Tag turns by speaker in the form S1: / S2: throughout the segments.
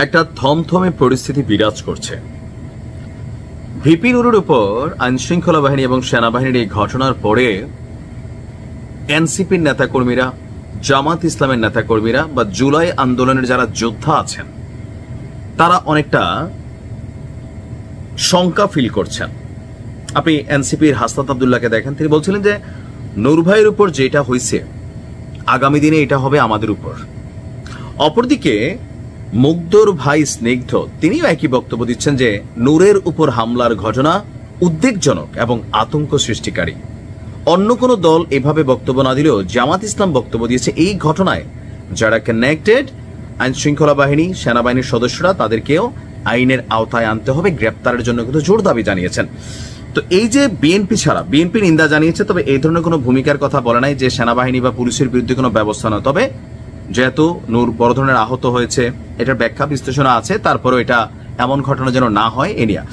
S1: একটা থমথমে পরিস্থিতি বিরাজ করছে। ভিপি নুরের উপর আইনশৃঙ্খলা বাহিনী এবং সেনাবাহিনীর এই ঘটনার পরে এনসিপির নেতাকর্মীরা, জামাত ইসলামের নেতাকর্মীরা বা জুলাই আন্দোলনের যারা যোদ্ধা আছেন তারা অনেকটা শঙ্কা ফিল করছেন। আপনি এনসিপির হাসনাত আব্দুল্লাহকে দেখেন, তিনি বলছিলেন যে নূর ভাইয়ের উপর যেটা হয়েছে আগামী দিনে এটা হবে আমাদের উপর। অপরদিকে মুগ্ধর ভাই স্নিগ্ধ তিনিও একই বক্তব্য দিচ্ছেন যে নূরের উপর হামলার ঘটনা উদ্বেগজনক এবং আতঙ্ক সৃষ্টিকারী। অন্য কোনো দল এভাবে বক্তব্য না দিলেও জামাত ইসলাম বক্তব্য দিয়েছে এই ঘটনায় যারা কানেক্টেড আইন শৃঙ্খলা বাহিনী, সেনাবাহিনীর সদস্যরা তাদেরকেও আইনের আওতায় আনতে হবে, গ্রেপ্তারের জন্য কিন্তু জোর দাবি জানিয়েছেন। তো এই যে বিএনপি ছাড়া, বিএনপি নিন্দা জানিয়েছে, তবে এই ধরনের কোনো ভূমিকার কথা বলে নাই যে সেনাবাহিনী বা পুলিশের বিরুদ্ধে কোনো ব্যবস্থা নয়। তবে যেহেতু নূর বড় ধরনের আহত হয়েছে, এটার ব্যাখ্যা বিশ্লেষণ আছে, তারপরেও এটা এমন ঘটনা যেন না হয় এ নিয়ে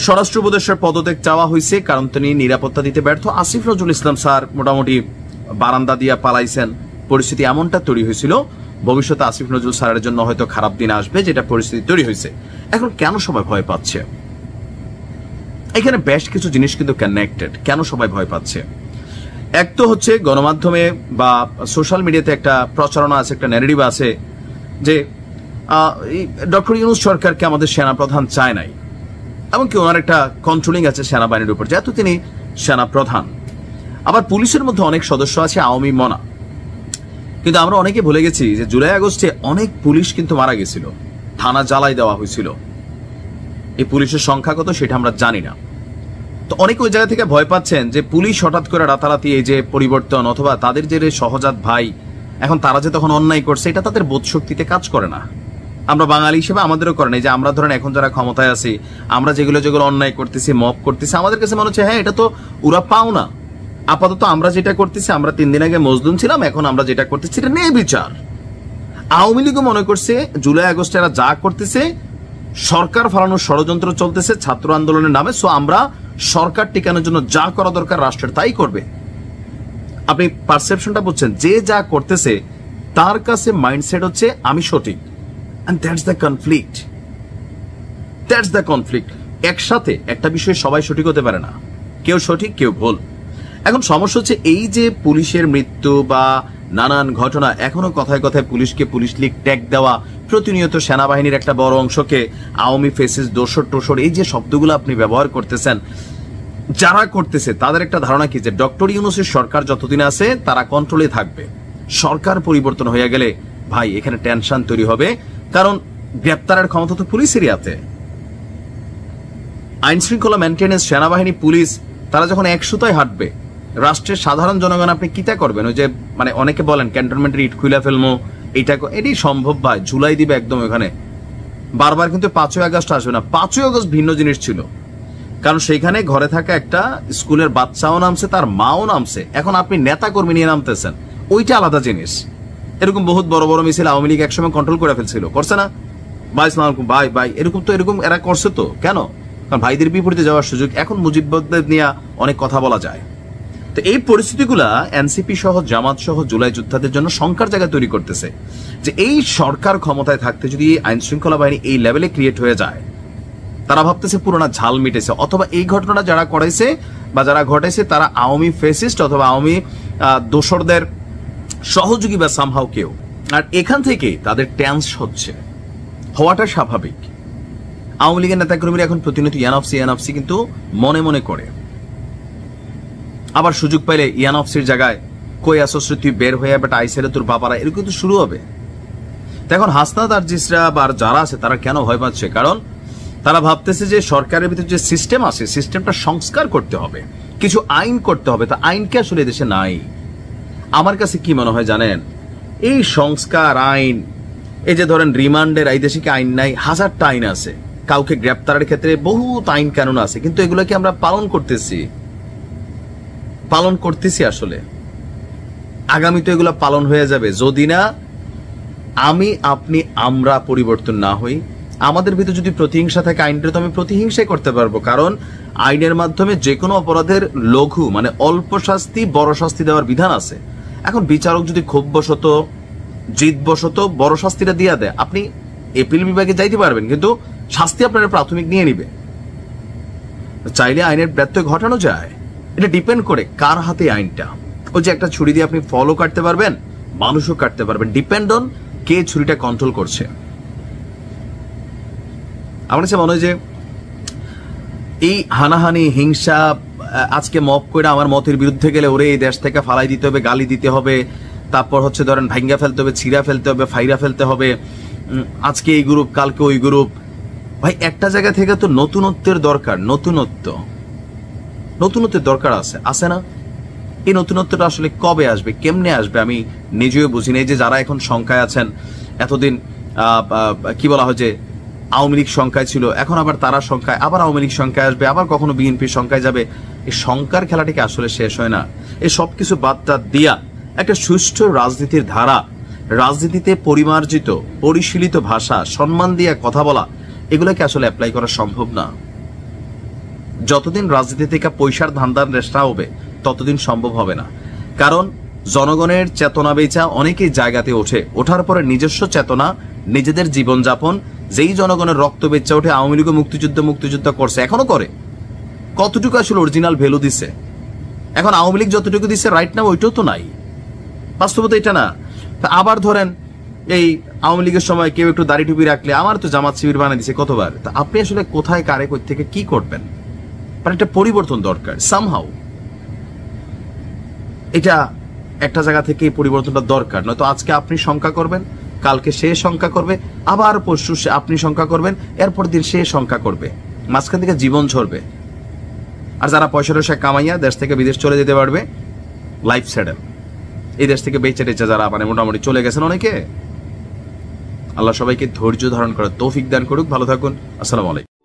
S1: স্বরাষ্ট্র উপদেষ্টার পদত্যাগ চাওয়া হয়েছে, কারণ তিনি নিরাপত্তা দিতে ব্যর্থ। আসিফ নজরুল ইসলাম স্যার মোটামুটি বারান্দা দিয়া পালাইছেন, পরিস্থিতি এমনটা তৈরি হয়েছিল ভবিষ্যতে আসিফ নজরুল স্যারের জন্য হয়তো খারাপ দিন আসবে, যেটা পরিস্থিতি তৈরি হয়েছে। এখন কেন সবাই ভয় পাচ্ছে? এখানে বেশ কিছু জিনিস কিন্তু কানেক্টেড। কেন সবাই ভয় পাচ্ছে? এক তো হচ্ছে গণমাধ্যমে বা সোশ্যাল মিডিয়াতে একটা প্রচারণা আছে, একটা ন্যারেটিভ আছে যে ডক্টর ইউনূস সরকারকে আমাদের সেনাপ্রধান চায় নাই, এমনকি ওনার একটা কন্ট্রোলিং আছে সেনাবাহিনীর উপর, যেহেতু তিনি সেনাপ্রধান। আবার পুলিশের মধ্যে অনেক সদস্য আছে আওয়ামী মনা। কিন্তু আমরা অনেকে ভুলে গেছি যে জুলাই আগস্টে অনেক পুলিশ কিন্তু মারা গেছিল, থানা জ্বালাই দেওয়া হয়েছিল। এই পুলিশের সংখ্যা কত সেটা আমরা জানি না। তো অনেকে ওই জায়গা থেকে ভয় পাচ্ছেন যে পুলিশ হঠাৎ করে রাতারাতি এই যে পরিবর্তন, অথবা তাদের যে সহজাত ভাই এখন তারা যে তখন অন্যায় করছে, এটা তাদের বোধ শক্তিতে কাজ করে না। আমরা বাঙালি হিসেবে আমাদেরও করে না। যে আমরা ধরেন এখন যারা ক্ষমতায় আছি, আমরা যেগুলো যেগুলো অন্যায় করতেছি, মব করতেছি, আমাদের কাছে মনে হচ্ছে হ্যাঁ এটা তো ওরা পাও না। আপাতত আমরা যেটা করতেছি, আমরা 3 দিন আগে মজলুম ছিলাম, এখন আমরা যেটা করতেছি এটা নেই বিচার। আওয়ামী লীগও মনে করছে জুলাই আগস্টে এরা যা করতেছে সরকার ফালানোর ষড়যন্ত্র চলতেছে ছাত্র আন্দোলনের নামে, সো আমরা সরকার টিকানোর জন্য যা করা দরকার রাষ্ট্রের তাই করবে। আপনি পারসেপশনটা বুঝছেন? যে যা করতেছে তার কাছে মাইন্ডসেট হচ্ছে আমি সঠিক, and that's the conflict. That's the conflict. একসাথে একটা বিষয়ে সবাই সঠিক হতে পারে না, কেউ সঠিক কেউ ভুল। এখন সমস্যা হচ্ছে এই যে পুলিশের মৃত্যু বা নানান ঘটনা, এখনো কথায় কথায় পুলিশকে পুলিশ লীগ ট্যাগ দেওয়া, প্রতিনিয়ত সেনাবাহিনীর একটা বড় অংশকে আওয়ামী ফেসিস, দোসর টোসর, এই যে শব্দগুলো আপনি ব্যবহার করতেছেন, যারা করতেছে তাদের একটা ধারণা কি যে ডক্টর ইউনূসের সরকার যতদিন আছে তারা কন্ট্রোলে থাকবে। সরকার পরিবর্তন হয়ে গেলে ভাই এখানে টেনশন তৈরি হবে, কারণ গ্রেপ্তারের ক্ষমতা তো পুলিশেরই আছে। আইন শৃঙ্খলা মেনটেন্যান্স, সেনাবাহিনী, পুলিশ, তারা যখন এক সুতায় হাঁটবে, রাষ্ট্রের সাধারণ জনগণ আপনি কিতা করবেন? ওই যে মানে অনেকে বলেন ক্যান্টনমেন্টের ইট খুলে ফেলবো, এটি সম্ভব ভাই, ঝুলাই দিবে একদম ওখানে। বারবার কিন্তু 5ই আগস্ট আসবে না। 5ই আগস্ট ভিন্ন জিনিস ছিল, কারণ সেইখানে ঘরে থাকা একটা স্কুলের বাচ্চাও নামছে, তার মাও নামছে। এখন আপনি নেতা কর্মী নিয়ে নামতেছেন, ওইটা আলাদা জিনিস। এরকম বহুত বড় বড় মিছিল আওয়ামী লীগ একসময় কন্ট্রোল করে ফেলছিল, করছে না? ভাই সালাম ভাই ভাই, এরকম এরা করছে তো কেন? কারণ ভাইদের বিপরীতে যাওয়ার সুযোগ। এখন মুজিবদের নিয়ে অনেক কথা বলা যায়। তো এই পরিস্থিতিগুলা এনসিপি সহ জামাত সহ জুলাই যোদ্ধাদের জন্য শঙ্কার জায়গা তৈরি করতেছে যে এই সরকার ক্ষমতায় থাকতে যদি আইন শৃঙ্খলা বাহিনী এই লেভেলে ক্রিয়েট হয়ে যায়, তারা ভাবতেছে পুরোনা ঝাল মিটেছে, অথবা এই ঘটনাটা যারা করাইছে বা যারা ঘটাইছে তারা আওয়ামী ফেসিস্ট অথবা আওয়ামী দোসরদের সহযোগী বা সামহাও কেউ। আর এখান থেকে তাদের টেন্স হওয়াটা স্বাভাবিক। আওয়ামী লীগের নেতাকর্মীরা এখন প্রতিনিয়ত ইয়ানফসি কিন্তু মনে মনে করে, আবার সুযোগ পাইলে ইয়ানফসির জায়গায় কই আসছ তুই বের হয়ে বেটা আইসেলে তোর বাবারা, এরকম কিন্তু শুরু হবে। এখন হাসনাত আর জিসরা বা যারা আছে তারা কেন ভয় পাচ্ছে? কারণ তারা ভাবতেছে যে সরকারের ভিতরে যে সিস্টেম আছে, সিস্টেমটা সংস্কার করতে হবে, কিছু আইন করতে হবে। তা আইন কি আসলে দেশে নাই? আমার কাছে কি মনে হয় জানেন, এই সংস্কার আইন, এই যে ধরেন রিমান্ডের, এই দেশে কি আইন নাই? হাজারটা আইন আছে, কাউকে গ্রেপ্তারের ক্ষেত্রে বহুত আইন কানুন আছে, কিন্তু এগুলো কি আমরা পালন করতেছি আসলে? আগামী তো এগুলো পালন হয়ে যাবে যদি না আমরা পরিবর্তন না হই। আমাদের ভিতরে যদি প্রতিহিংসা থাকে, আইনটা তো আমি প্রতিহিংসাই করতে পারবো, কারণ আইনের মাধ্যমে যে কোনো অপরাধের লঘু মানে অল্প শাস্তি বড় শাস্তি দেওয়ার বিধান আছে। এখন বিচারক যদি ক্ষোভবশত জিদবশত বড় শাস্তিটা দিয়ে দেয়, আপনি এপিল বিভাগে যাইতে পারবেন, কিন্তু শাস্তি আপনারা প্রাথমিক নিয়ে নিবে। চাইলে আইনের ব্যত্যয় ঘটানো যায়, এটা ডিপেন্ড করে কার হাতে আইনটা। ওই যে একটা ছুরি দিয়ে আপনি ফলও কাটতে পারবেন, মানুষও কাটতে পারবেন, ডিপেন্ড অন কে ছুরিটা কন্ট্রোল করছে। আমার কাছে মনে হয় যে এই হানাহানি, হিংসা, আজকে মপ করে আমার মতের বিরুদ্ধে গেলে ওরে এই দেশ থেকে ফালাই দিতে হবে, গালি দিতে হবে, তারপর হচ্ছে ধরেন ভাঙ্গা ফেলতে হবে, ছিঁড়া ফেলতে হবে, ফাইরা ফেলতে হবে, আজকে এই গ্রুপ কালকে ওই গ্রুপ। ভাই একটা জায়গা থেকে তো নতুনত্বের দরকার, নতুনত্বের দরকার আছে না? এই নতুনত্বটা আসলে কবে আসবে, কেমনে আসবে আমি নিজেও বুঝি না। এই যে যারা এখন শঙ্কায় আছেন, এতদিন কি বলা হয় যে আওয়ামী লীগ সংখ্যায় ছিল, এখন আবার তারা সংখ্যায়, আবার আওয়ামী লীগ সংখ্যায় আসবে, আবার কখনো বিএনপি সংখ্যায় যাবে। এই সংখ্যার খেলাটিকে আসলে শেষ হয় না। এই সবকিছু বাদটা দিয়া একটা সুষ্ঠু রাজনীতির ধারা, রাজনীতিতে পরিমার্জিত পরিশীলিত ভাষা, সম্মান দিয়া কথা বলা, এগুলোকে আসলে অ্যাপ্লাই করা সম্ভব না। যতদিন রাজনীতি থেকে পয়সার ধান্দার রেশা হবে ততদিন সম্ভব হবে না। কারণ জনগণের চেতনা বেচা অনেকেই জায়গাতে ওঠে, ওঠার পরে নিজস্ব চেতনা, নিজেদের জীবনযাপন, যেই জনগণের রক্ত বেচা ওঠে। আওয়ামী লীগ মুক্তিযুদ্ধ করছে, এখনো করে, কতটুকু আসলে অরিজিনাল ভ্যালু দিছে? এখন আওয়ামী লীগ যতটুকু দিচ্ছে রাইট না, ওইটাও তো নাই, বাস্তবতা এটা না। আবার ধরেন এই আওয়ামী লীগের সময় কেউ একটু দাড়ি টুপি রাখলে আমার তো জামাত শিবির বানিয়ে দিছে কতবার। তা আপনি আসলে কোথায় কারে কই থেকে কি করবেন? একটা পরিবর্তন দরকার সামহাউ। এটা একটা জায়গা থেকে পরিবর্তনটা দরকার, নয়তো আজকে আপনি শঙ্কা করবেন, কালকে সে শঙ্কা করবে, আবার পরশু আপনি শঙ্কা করবেন, এরপর দিন সে শঙ্কা করবে, মাঝখান থেকে জীবন ঝরবে। আর যারা পয়সা টয়সা কামাইয়া দেশ থেকে বিদেশ চলে যেতে পারবে, লাইফ সেটেল। এই দেশ থেকে বেঁচে টেচে যারা মানে মোটামুটি চলে গেছেন অনেকে, আল্লাহ সবাইকে ধৈর্য ধারণ করার তৌফিক দান করুক। ভালো থাকুন, আসসালামু আলাইকুম।